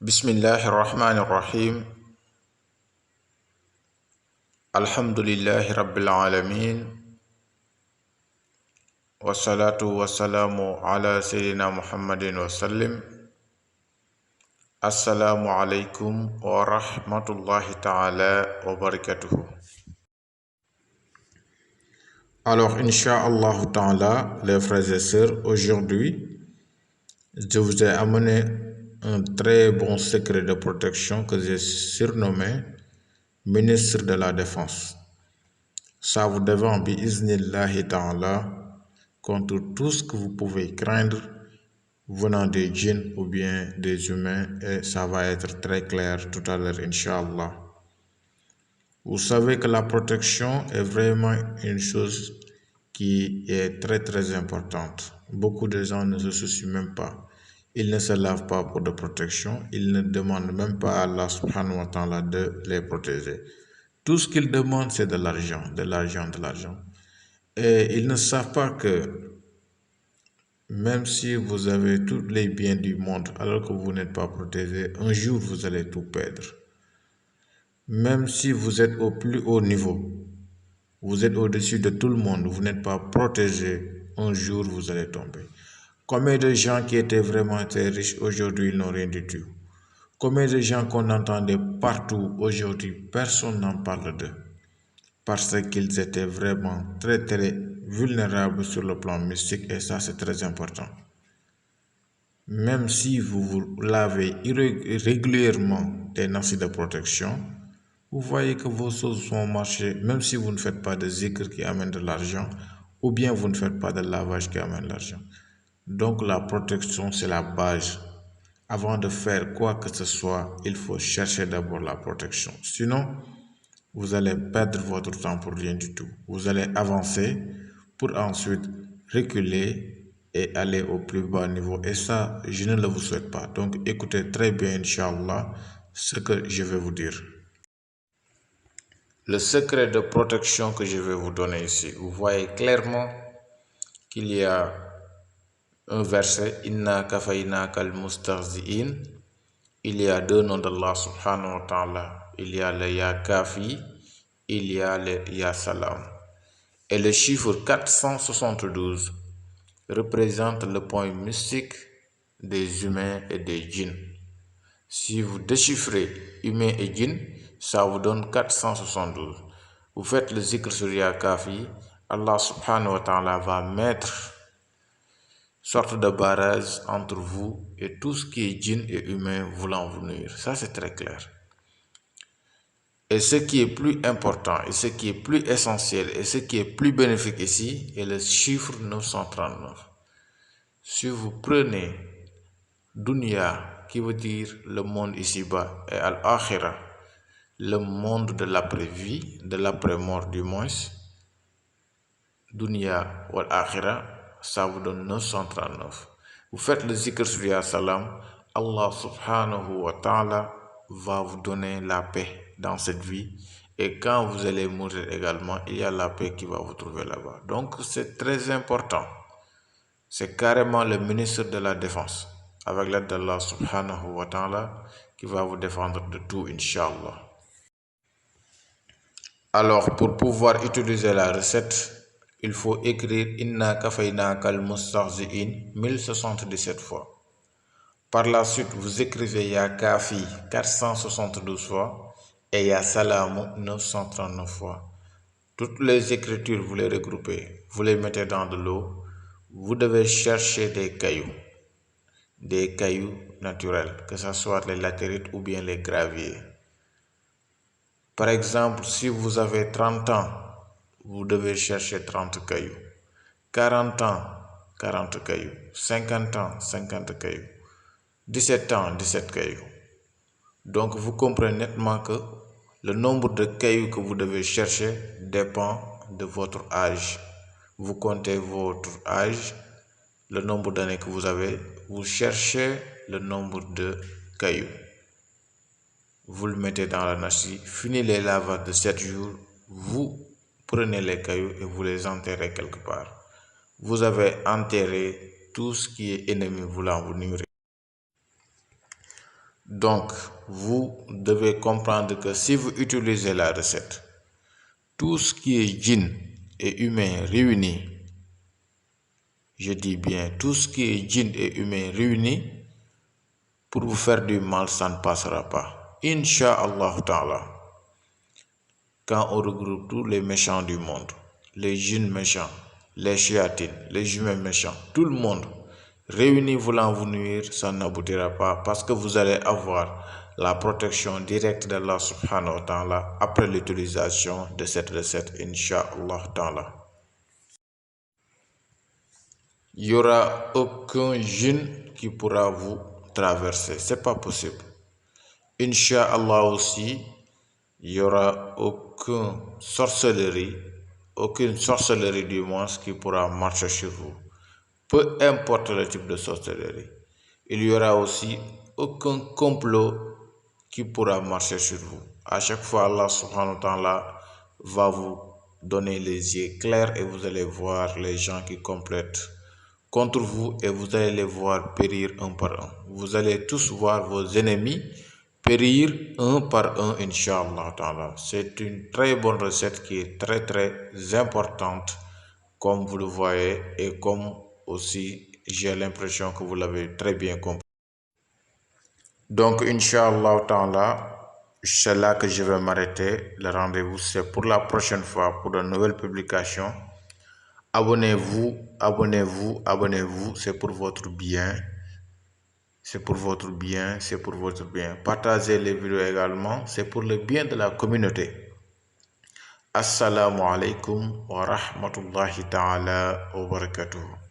Bismillahirrahmanirrahim. Alhamdulillahi rabbil alamin. Wassalatu wassalamu ala sayyidina Muhammadin wa sallim. Assalamu alaikum wa rahmatullahi ta'ala wa barakatuhu. Alors, Inch'Allah ta'ala, les frères et sœurs, aujourd'hui, je vous ai amené un très bon secret de protection que j'ai surnommé ministre de la Défense. Ça vous défend bi'iznillahi ta'ala contre tout ce que vous pouvez craindre venant des djinns ou bien des humains, et ça va être très clair tout à l'heure, Inch'Allah. Vous savez que la protection est vraiment une chose qui est très importante. Beaucoup de gens ne se soucient même pas. Ils ne se lavent pas pour de protection. Ils ne demandent même pas à Allah subhanahu wa ta'ala de les protéger. Tout ce qu'ils demandent, c'est de l'argent, de l'argent, de l'argent. Et ils ne savent pas que même si vous avez tous les biens du monde alors que vous n'êtes pas protégé, un jour vous allez tout perdre. Même si vous êtes au plus haut niveau, vous êtes au-dessus de tout le monde, vous n'êtes pas protégé, un jour vous allez tomber. Combien de gens qui étaient vraiment très riches aujourd'hui n'ont rien du tout? Combien de gens qu'on entendait partout aujourd'hui, personne n'en parle d'eux? Parce qu'ils étaient vraiment très vulnérables sur le plan mystique, et ça c'est très important. Même si vous vous lavez régulièrement des nassis de protection, vous voyez que vos choses vont marcher, même si vous ne faites pas de zikr qui amène de l'argent, ou bien vous ne faites pas de lavage qui amène de l'argent. Donc la protection, c'est la base. Avant de faire quoi que ce soit, il faut chercher d'abord la protection. Sinon, vous allez perdre votre temps pour rien du tout. Vous allez avancer pour ensuite reculer et aller au plus bas niveau. Et ça, je ne le vous souhaite pas. Donc, écoutez très bien, Inch'Allah, ce que je vais vous dire. Le secret de protection que je vais vous donner ici, vous voyez clairement qu'il y a un verset, Inna kafayna kal mustahzi'in. Il y a deux noms d'Allah subhanahu wa ta'ala. Il y a le Ya Kafi, il y a le Ya Salam. Et le chiffre 472 représente le point mystique des humains et des djinns. Si vous déchiffrez humain et djinn, ça vous donne 472. Vous faites le zikr sur Ya Kafi, Allah subhanahu wa ta'ala va mettre sorte de barrage entre vous et tout ce qui est djinn et humain voulant vous nuire. Ça c'est très clair. Et ce qui est plus important, et ce qui est plus essentiel, et ce qui est plus bénéfique ici, est le chiffre 939. Si vous prenez Dunya, qui veut dire le monde ici-bas, et Al-Akhira, le monde de l'après-vie, de l'après-mort du moins, Dunya ou Al-Akhira, ça vous donne 939. Vous faites le zikr sur Ya Salam, Allah subhanahu wa ta'ala va vous donner la paix dans cette vie, et quand vous allez mourir également, il y a la paix qui va vous trouver là-bas. Donc c'est très important. C'est carrément le ministre de la Défense, avec l'aide d'Allah subhanahu wa ta'ala, qui va vous défendre de tout, Inch'Allah. Alors, pour pouvoir utiliser la recette, il faut écrire Inna kafayna kal mustahzi'in 1077 fois. Par la suite, vous écrivez Ya Kafi 472 fois et Ya Salamu 939 fois. Toutes les écritures, vous les regroupez, vous les mettez dans de l'eau. Vous devez chercher des cailloux naturels, que ce soit les latérites ou bien les graviers. Par exemple, si vous avez 30 ans, vous devez chercher 30 cailloux. 40 ans, 40 cailloux. 50 ans, 50 cailloux. 17 ans, 17 cailloux. Donc vous comprenez nettement que le nombre de cailloux que vous devez chercher dépend de votre âge. Vous comptez votre âge, le nombre d'années que vous avez, vous cherchez le nombre de cailloux. Vous le mettez dans la nassi, fini les lavages de 7 jours, vous prenez les cailloux et vous les enterrez quelque part. Vous avez enterré tout ce qui est ennemi voulant vous nuire. Donc, vous devez comprendre que si vous utilisez la recette, tout ce qui est djinn et humain réunis, je dis bien tout ce qui est djinn et humain réunis, pour vous faire du mal, ça ne passera pas. Inch'Allah Ta'ala. Quand on regroupe tous les méchants du monde, les djinns méchants, les chiatines, les humains méchants, tout le monde, réunis voulant vous nuire, ça n'aboutira pas parce que vous allez avoir la protection directe d'Allah subhanahu wa ta'ala après l'utilisation de cette recette, Inch'Allah Ta'ala. Il n'y aura aucun djinn qui pourra vous traverser, c'est pas possible. Inch'Allah aussi, il n'y aura aucune sorcellerie du moins qui pourra marcher sur vous. Peu importe le type de sorcellerie. Il y aura aussi aucun complot qui pourra marcher sur vous. À chaque fois, Allah subhanahu wa ta'ala va vous donner les yeux clairs et vous allez voir les gens qui complètent contre vous et vous allez les voir périr un par un. Vous allez tous voir vos ennemis périr un par un, Inch'Allah Ta'ala. C'est une très bonne recette qui est très importante, comme vous le voyez, et comme aussi j'ai l'impression que vous l'avez très bien compris. Donc, Inch'Allah Ta'ala, c'est là que je vais m'arrêter. Le rendez-vous, c'est pour la prochaine fois, pour de nouvelles publications. Abonnez-vous, abonnez-vous, abonnez-vous, c'est pour votre bien. C'est pour votre bien, c'est pour votre bien. Partagez les vidéos également, c'est pour le bien de la communauté. Assalamu alaikum wa rahmatullahi ta'ala wa barakatuh.